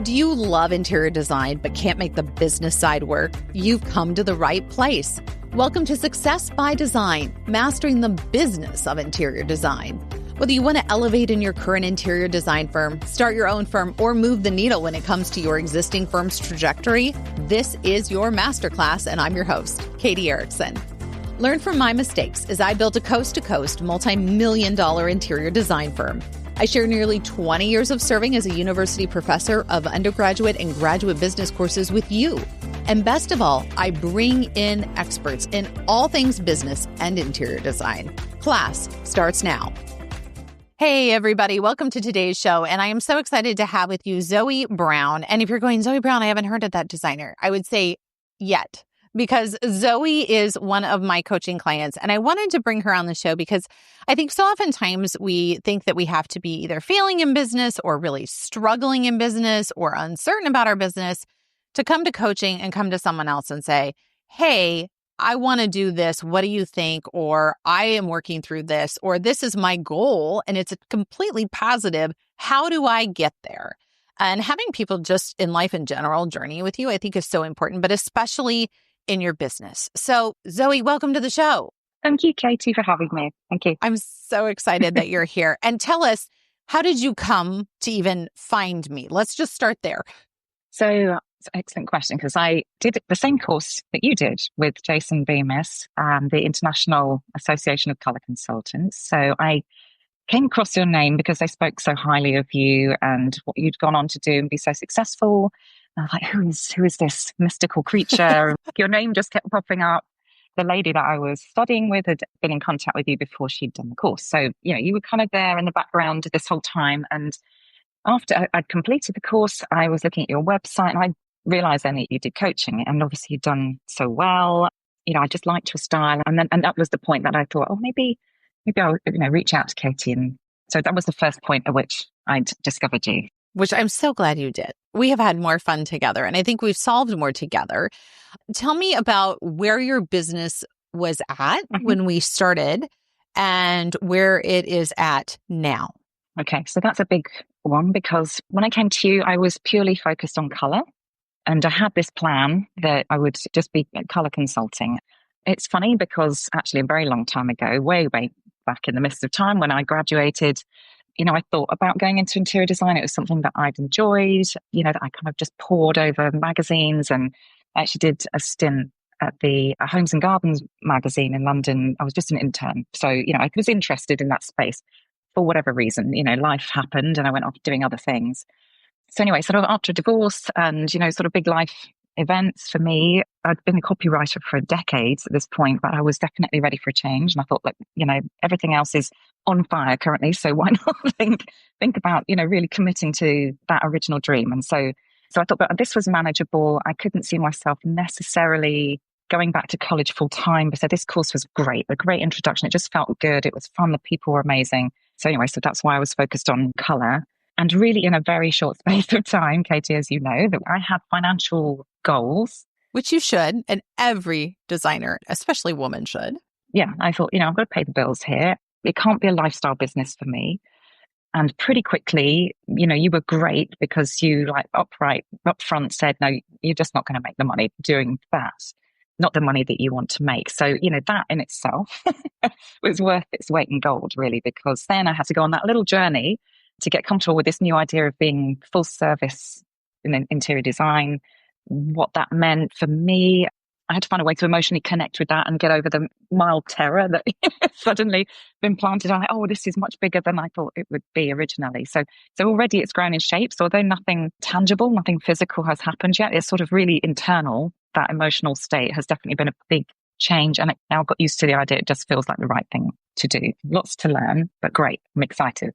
Do you love interior design but can't make the business side work? You've come to the right place. Welcome to Success by Design, mastering the business of interior design. Whether you want to elevate in your current interior design firm, start your own firm, or move the needle when it comes to your existing firm's trajectory, this is your masterclass, and I'm your host, Katie Erickson. Learn from my mistakes as I built a coast-to-coast, multi-million-dollar interior design firm. I share nearly 20 years of serving as a university professor of undergraduate and graduate business courses with you. And best of all, I bring in experts in all things business and interior design. Class starts now. Hey, everybody. Welcome to today's show. And I am so excited to have with you Zoe Brown. And if you're going, Zoe Brown, I haven't heard of that designer, I would say yet. Because Zoe is one of my coaching clients. And I wanted to bring her on the show because I think so oftentimes we think that we have to be either failing in business or really struggling in business or uncertain about our business to come to coaching and come to someone else and say, hey, I want to do this. What do you think? Or I am working through this, or this is my goal and it's completely positive. How do I get there? And having people just in life in general journey with you, I think is so important, but especially in your business. So Zoe, welcome to the show. Thank you, Katie, for having me. Thank you. I'm so excited that you're here. And tell us, how did you come to even find me? Let's just start there. So it's an excellent question because I did the same course that you did with Jason Bemis and the International Association of Colour Consultants. So I came across your name because they spoke so highly of you and what you'd gone on to do and be so successful. And I was like, who is this mystical creature? Your name just kept popping up. The lady that I was studying with had been in contact with you before she'd done the course. So, you were kind of there in the background this whole time. And after I'd completed the course, I was looking at your website and I realized then that you did coaching and obviously you'd done so well. I just liked your style. And that was the point that I thought, maybe I'll, reach out to Katie. And so that was the first point at which I'd discovered you. Which I'm so glad you did. We have had more fun together, and I think we've solved more together. Tell me about where your business was at when we started and where it is at now. Okay, so that's a big one because when I came to you, I was purely focused on colour, and I had this plan that I would just be colour consulting. It's funny because actually a very long time ago, way back in the midst of time when I graduated, I thought about going into interior design. It was something that I'd enjoyed, that I kind of just pored over magazines, and I actually did a stint at the Homes and Gardens magazine in London. I was just an intern. So, I was interested in that space for whatever reason. Life happened and I went off doing other things. So anyway, sort of after a divorce and, sort of big life events for me, I'd been a copywriter for decades at this point, but I was definitely ready for a change. And I thought, everything else is on fire currently. So why not think about, really committing to that original dream. And so I thought, but this was manageable. I couldn't see myself necessarily going back to college full time. But so this course was great, a great introduction. It just felt good. It was fun. The people were amazing. So anyway, so that's why I was focused on colour. And really in a very short space of time, Katie, as you know, that I had financial goals. Which you should, and every designer, especially woman, should. Yeah, I thought, I've got to pay the bills here. It can't be a lifestyle business for me. And pretty quickly, you were great because you up front said, no, you're just not going to make the money doing that. Not the money that you want to make. So, that in itself was worth its weight in gold, really, because then I had to go on that little journey to get comfortable with this new idea of being full service in interior design, what that meant for me. I had to find a way to emotionally connect with that and get over the mild terror that suddenly been planted on. This is much bigger than I thought it would be originally. So already it's grown in shape. So although nothing tangible, nothing physical has happened yet, it's sort of really internal. That emotional state has definitely been a big change. And I now got used to the idea. It just feels like the right thing to do. Lots to learn, but great. I'm excited.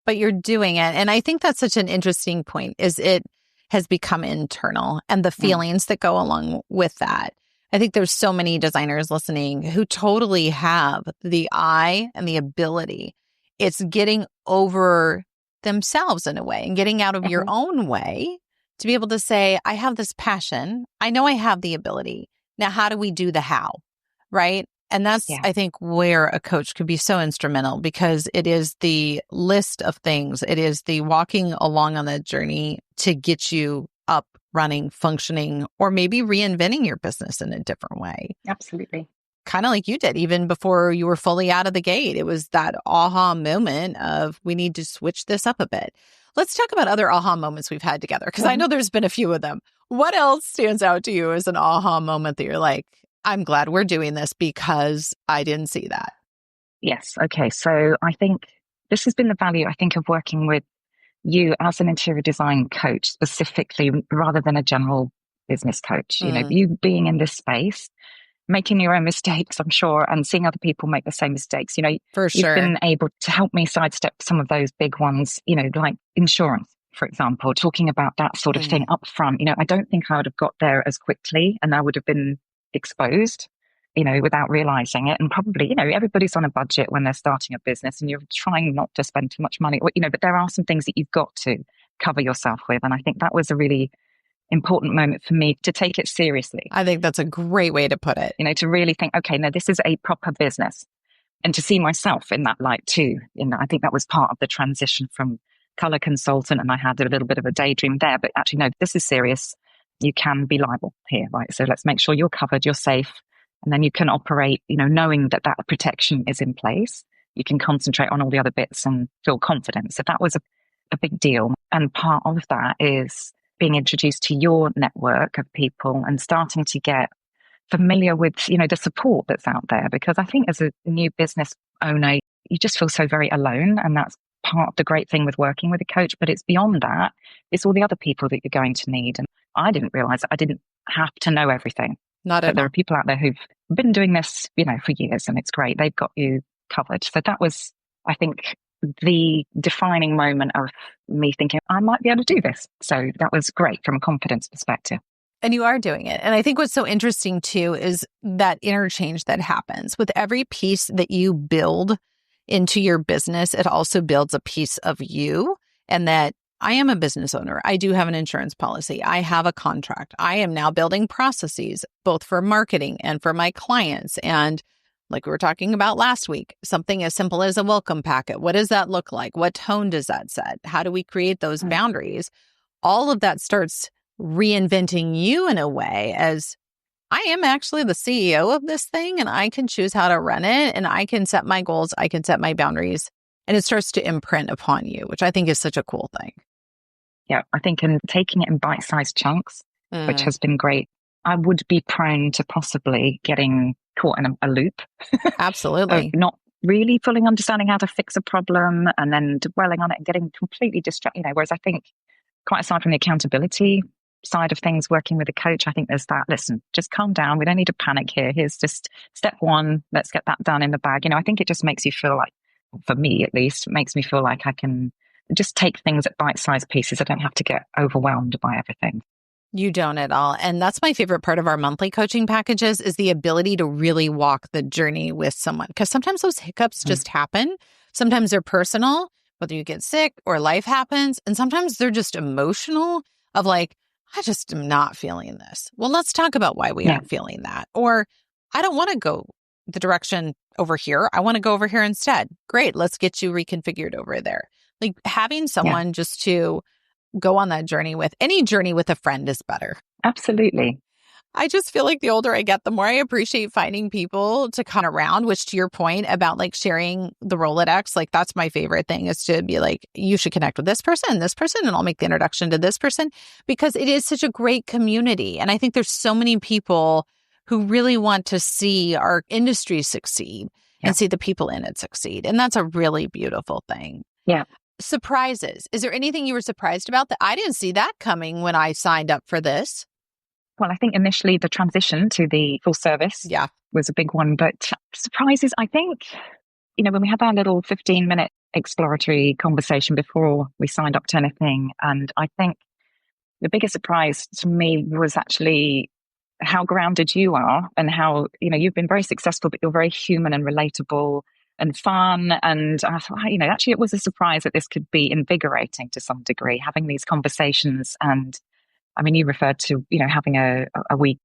But you're doing it. And I think that's such an interesting point, is it has become internal and the feelings that go along with that. I think there's so many designers listening who totally have the eye and the ability. It's getting over themselves in a way and getting out of your own way to be able to say, I have this passion. I know I have the ability. Now, how do we do the how? Right? And that's, Yeah, I think, where a coach could be so instrumental, because it is the list of things. It is the walking along on that journey to get you up, running, functioning, or maybe reinventing your business in a different way. absolutely. Kind of like you did, even before you were fully out of the gate. It was that aha moment of, we need to switch this up a bit. Let's talk about other aha moments we've had together, because I know there's been a few of them. What else stands out to you as an aha moment that you're like, I'm glad we're doing this because I didn't see that? Yes. Okay. So I think this has been the value, I think, of working with you as an interior design coach specifically, rather than a general business coach. You know, Mm, you being in this space, making your own mistakes, I'm sure, and seeing other people make the same mistakes. You know, for you've sure. been able to help me sidestep some of those big ones, you know, like insurance, for example, talking about that sort of thing Mm, up front. You know, I don't think I would have got there as quickly, and I would have been exposed, you know, without realizing it. And probably, you know, everybody's on a budget when they're starting a business, and you're trying not to spend too much money, you know, but there are some things that you've got to cover yourself with. And I think that was a really important moment for me to take it seriously, I think that's a great way to put it. you know, to really think, okay, no, this is a proper business, and to see myself in that light too. You know, I think that was part of the transition from color consultant, and I had a little bit of a daydream there, but actually, no, this is serious. You can be liable here, right? So let's make sure you're covered, you're safe, and then you can operate, you know, knowing that that protection is in place. You can concentrate on all the other bits and feel confident. So that was a big deal. And part of that is being introduced to your network of people and starting to get familiar with, you know, the support that's out there. Because I think as a new business owner, you just feel so very alone. And that's part of the great thing with working with a coach. But it's beyond that. It's all the other people that you're going to need. And I didn't realize that I didn't have to know everything. Not But at there all. are people out there who've been doing this, you know, for years, and it's great. They've got you covered. So that was, I think, the defining moment of me thinking I might be able to do this. So that was great from a confidence perspective. And you are doing it. And I think what's so interesting too is that interchange that happens with every piece that you build into your business. It also builds a piece of you, and that I am a business owner. I do have an insurance policy. I have a contract. I am now building processes both for marketing and for my clients. And like we were talking about last week, something as simple as a welcome packet. What does that look like? What tone does that set? How do we create those boundaries? All of that starts reinventing you in a way, as I am actually the CEO of this thing, and I can choose how to run it, and I can set my goals, I can set my boundaries, and it starts to imprint upon you, which I think is such a cool thing. Yeah, I think in taking it in bite-sized chunks, which Mm, has been great, I would be prone to possibly getting caught in a loop of absolutely. not really fully understanding how to fix a problem and then dwelling on it and getting completely distracted. You know, whereas I think, quite aside from the accountability side of things, working with a coach, I think there's that, listen, just calm down. We don't need to panic here. Here's just step one. Let's get that done in the bag. You know, I think it just makes you feel like, for me at least, it makes me feel like I can just take things at bite-sized pieces. I don't have to get overwhelmed by everything. You don't at all. And that's my favorite part of our monthly coaching packages, is the ability to really walk the journey with someone. Because sometimes those hiccups just happen. Sometimes they're personal, whether you get sick or life happens. And sometimes they're just emotional, of like, I just am not feeling this. Well, let's talk about why we Yeah, aren't feeling that. Or I don't want to go the direction over here. I want to go over here instead. Great. Let's get you reconfigured over there. Like, having yeah, someone just to go on that journey with. Any journey with a friend is better. absolutely. I just feel like the older I get, the more I appreciate finding people to come around, which, to your point about like sharing the Rolodex, like that's my favorite thing, is to be like, you should connect with this person, and I'll make the introduction to this person, because it is such a great community. And I think there's so many people who really want to see our industry succeed Yeah, and see the people in it succeed. And that's a really beautiful thing. yeah. Surprises. Is there anything you were surprised about that I didn't see that coming when I signed up for this? Well, I think initially the transition to the full service Yeah. was a big one, but surprises, I think, you know, when we had our little 15-minute exploratory conversation before we signed up to anything, and I think the biggest surprise to me was actually how grounded you are, and how, you know, you've been very successful, but you're very human and relatable and fun. And I thought, you know, actually it was a surprise that this could be invigorating to some degree, having these conversations. And I mean, you referred to, you know, having a week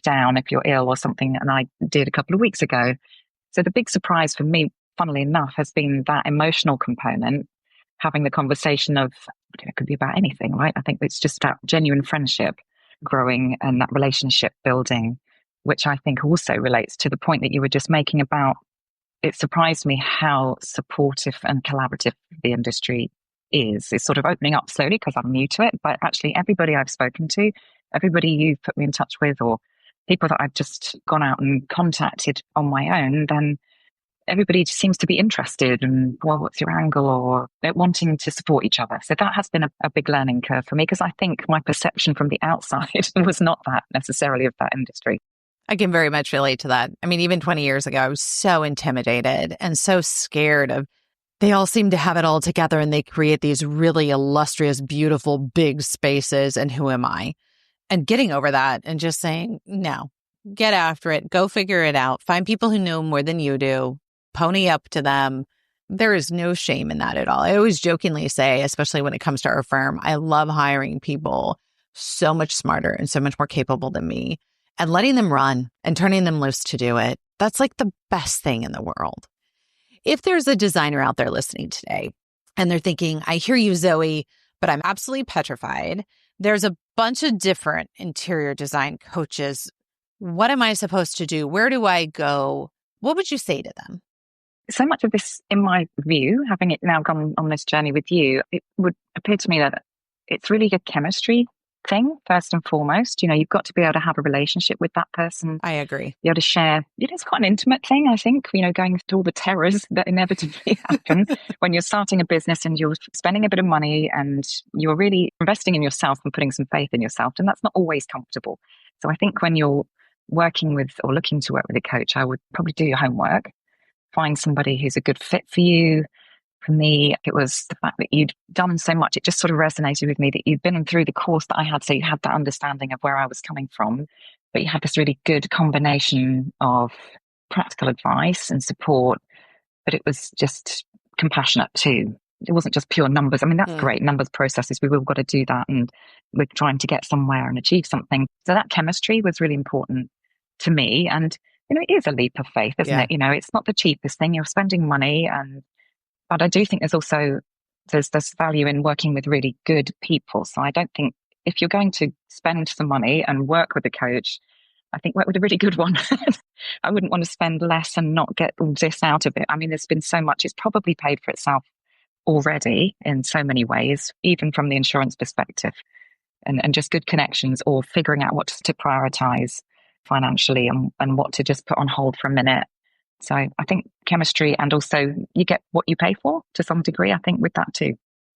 down if you're ill or something. And I did a couple of weeks ago. So the big surprise for me, funnily enough, has been that emotional component, having the conversation of, it could be about anything, right? I think it's just that genuine friendship growing and that relationship building, which I think also relates to the point that you were just making about, it surprised me how supportive and collaborative the industry is. It's sort of opening up slowly because I'm new to it, but actually everybody I've spoken to, everybody you've put me in touch with, or people that I've just gone out and contacted on my own, then everybody seems to be interested and, well, what's your angle, or they're wanting to support each other. So that has been a big learning curve for me, because I think my perception from the outside was not that necessarily of that industry. I can very much relate to that. I mean, even 20 years ago, I was so intimidated and so scared of, they all seem to have it all together and they create these really illustrious, beautiful, big spaces. And who am I? And getting over that and just saying, no, get after it, go figure it out, find people who know more than you do, pony up to them. There is no shame in that at all. I always jokingly say, especially when it comes to our firm, I love hiring people so much smarter and so much more capable than me and letting them run and turning them loose to do it. That's like the best thing in the world. If there's a designer out there listening today and they're thinking, I hear you, Zoe, but I'm absolutely petrified. There's a bunch of different interior design coaches. What am I supposed to do? Where do I go? What would you say to them? So much of this, in my view, having it now gone on this journey with you, it would appear to me that it's really a chemistry thing, first and foremost. You've got to be able to have a relationship with that person. I agree. Be able to share. It's quite an intimate thing, I think, going through all the terrors that inevitably happen when you're starting a business and you're spending a bit of money and you're really investing in yourself and putting some faith in yourself. And that's not always comfortable. So I think when you're working with or looking to work with a coach, I would probably do your homework, find somebody who's a good fit for you. For me, it was the fact that you'd done so much. It just sort of resonated with me that you'd been through the course that I had. So you had that understanding of where I was coming from, but you had this really good combination of practical advice and support, but it was just compassionate too. It wasn't just pure numbers. I mean, that's great. Numbers, processes, we've all got to do that. And we're trying to get somewhere and achieve something. So that chemistry was really important to me. And, it is a leap of faith, isn't it? It's not the cheapest thing. You're spending money, but I do think there's this value in working with really good people. So I don't think, if you're going to spend some money and work with a coach, I think work with a really good one. I wouldn't want to spend less and not get all this out of it. I mean, there's been so much, it's probably paid for itself already in so many ways, even from the insurance perspective, and just good connections, or figuring out what to prioritize financially and what to just put on hold for a minute. So I think chemistry, and also you get what you pay for to some degree, I think, with that too.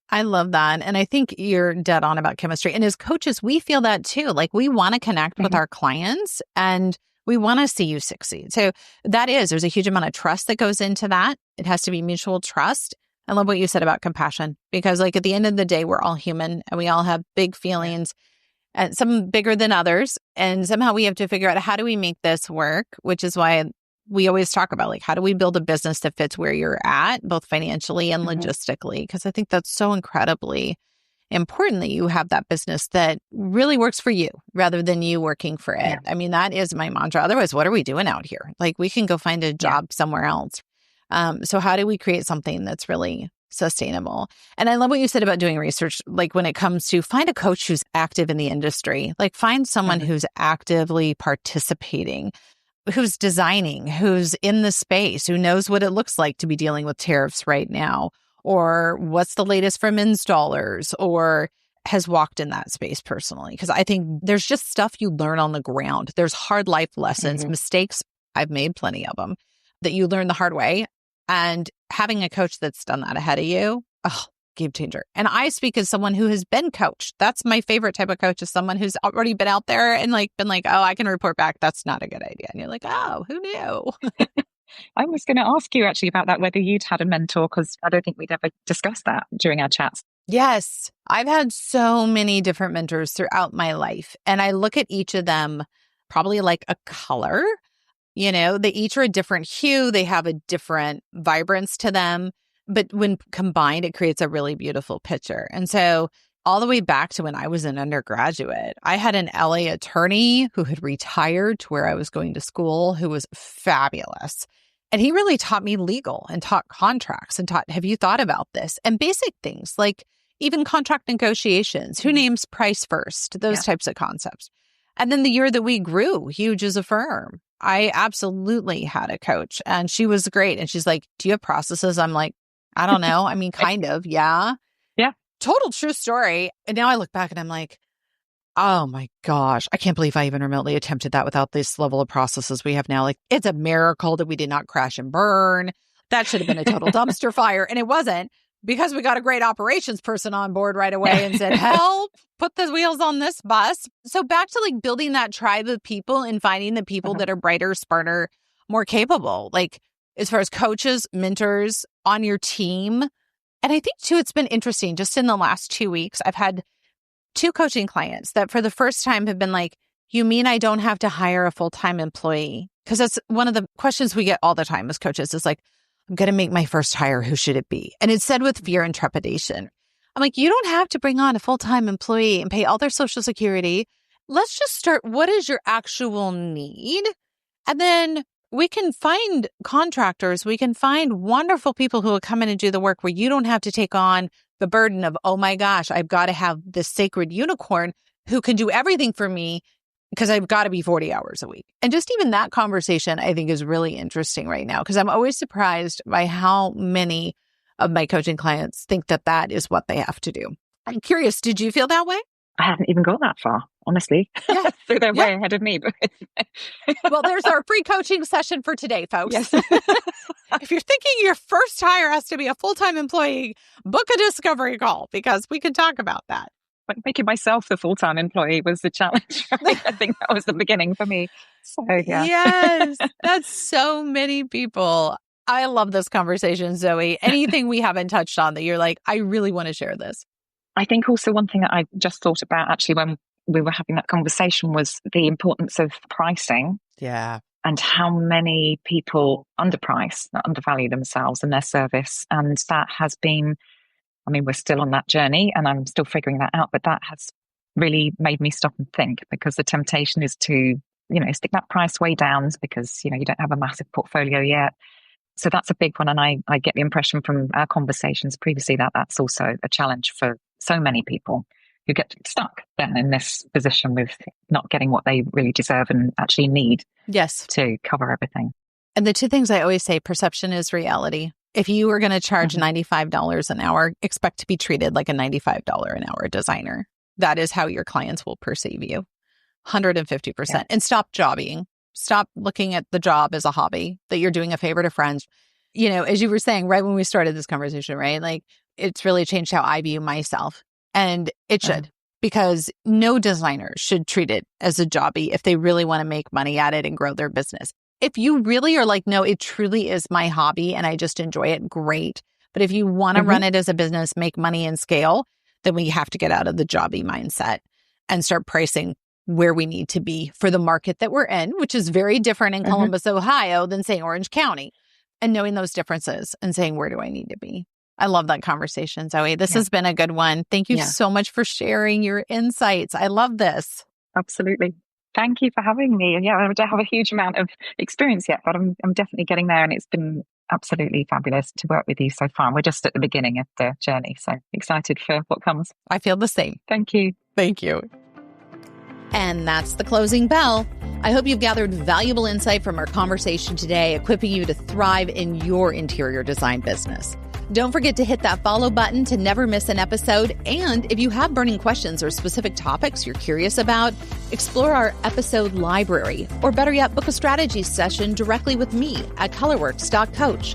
I love that. And I think you're dead on about chemistry. And as coaches, we feel that too. Like, we want to connect with our clients and we want to see you succeed. So there's a huge amount of trust that goes into that. It has to be mutual trust. I love what you said about compassion, because like at the end of the day, we're all human and we all have big feelings, and some bigger than others. And somehow we have to figure out, how do we make this work? Which is why we always talk about, like, how do we build a business that fits where you're at, both financially and logistically? Because I think that's so incredibly important, that you have that business that really works for you rather than you working for it. I mean, that is my mantra. Otherwise, what are we doing out here? Like, we can go find a job somewhere else. So how do we create something that's really sustainable? And I love what you said about doing research, like when it comes to find a coach who's active in the industry, like find someone who's actively participating, who's designing, who's in the space, who knows what it looks like to be dealing with tariffs right now, or what's the latest from installers, or has walked in that space personally. Because I think there's just stuff you learn on the ground. There's hard life lessons, mistakes. I've made plenty of them that you learn the hard way. And having a coach that's done that ahead of you, game changer. And I speak as someone who has been coached. That's my favorite type of coach, is someone who's already been out there and been like, oh, I can report back, that's not a good idea. And you're like, oh, who knew? I was going to ask you actually about that, whether you'd had a mentor, because I don't think we'd ever discussed that during our chats. Yes. I've had so many different mentors throughout my life. And I look at each of them probably like a color. They each are a different hue. They have a different vibrance to them. But when combined, it creates a really beautiful picture. And so all the way back to when I was an undergraduate. I had an LA attorney who had retired to where I was going to school, who was fabulous. And he really taught me legal and taught contracts and taught, have you thought about this? And basic things like even contract negotiations, who names price first, those types of concepts. And then the year that we grew huge as a firm, I absolutely had a coach and she was great. And she's like, do you have processes? I'm like, I don't know. I mean, kind of. Yeah. Yeah. Total true story. And now I look back and I'm like, oh my gosh, I can't believe I even remotely attempted that without this level of processes we have now. Like, it's a miracle that we did not crash and burn. That should have been a total dumpster fire. And it wasn't, because we got a great operations person on board right away and said, help, put the wheels on this bus. So back to like building that tribe of people and finding the people that are brighter, smarter, more capable, like as far as coaches, mentors on your team. And I think too, it's been interesting just in the last 2 weeks, I've had 2 coaching clients that for the first time have been like, you mean I don't have to hire a full-time employee? Because that's one of the questions we get all the time as coaches is like, I'm going to make my first hire. Who should it be? And it's said with fear and trepidation. I'm like, you don't have to bring on a full-time employee and pay all their Social Security. Let's just start. What is your actual need? And then we can find contractors. We can find wonderful people who will come in and do the work where you don't have to take on the burden of, oh my gosh, I've got to have this sacred unicorn who can do everything for me because I've got to be 40 hours a week. And just even that conversation, I think, is really interesting right now because I'm always surprised by how many of my coaching clients think that that is what they have to do. I'm curious, did you feel that way? I haven't even got that far, honestly. Yeah. So they're way ahead of me. But well, there's our free coaching session for today, folks. Yes. If you're thinking your first hire has to be a full-time employee, book a discovery call because we can talk about that. But making myself the full-time employee was the challenge. Right? I think that was the beginning for me. So, yeah. Yes, that's so many people. I love this conversation, Zoe. Anything we haven't touched on that you're like, I really want to share this? I think also one thing that I just thought about actually when we were having that conversation was the importance of pricing. Yeah. And how many people undervalue themselves and their service. And that has been, I mean, we're still on that journey and I'm still figuring that out, but that has really made me stop and think because the temptation is to, stick that price way down because, you don't have a massive portfolio yet. So that's a big one. And I get the impression from our conversations previously that that's also a challenge for so many people who get stuck then in this position with not getting what they really deserve and actually need. Yes. To cover everything. And the 2 things I always say, perception is reality. If you are going to charge $95 an hour, expect to be treated like a $95 an hour designer. That is how your clients will perceive you. 150%. Yeah. And stop jobbing. Stop looking at the job as a hobby that you're doing a favor to friends. As you were saying right when we started this conversation, right? Like it's really changed how I view myself. And it should, because no designer should treat it as a jobby if they really want to make money at it and grow their business. If you really are like, no, it truly is my hobby and I just enjoy it, great. But if you want to run it as a business, make money and scale, then we have to get out of the jobby mindset and start pricing where we need to be for the market that we're in, which is very different in Columbus, Ohio than say Orange County. And knowing those differences and saying, where do I need to be? I love that conversation, Zoe. This has been a good one. Thank you so much for sharing your insights. I love this. Absolutely. Thank you for having me. And I don't have a huge amount of experience yet, but I'm definitely getting there. And it's been absolutely fabulous to work with you so far. We're just at the beginning of the journey. So excited for what comes. I feel the same. Thank you. Thank you. And that's the closing bell. I hope you've gathered valuable insight from our conversation today, equipping you to thrive in your interior design business. Don't forget to hit that follow button to never miss an episode. And if you have burning questions or specific topics you're curious about, explore our episode library, or better yet, book a strategy session directly with me at colorworks.coach.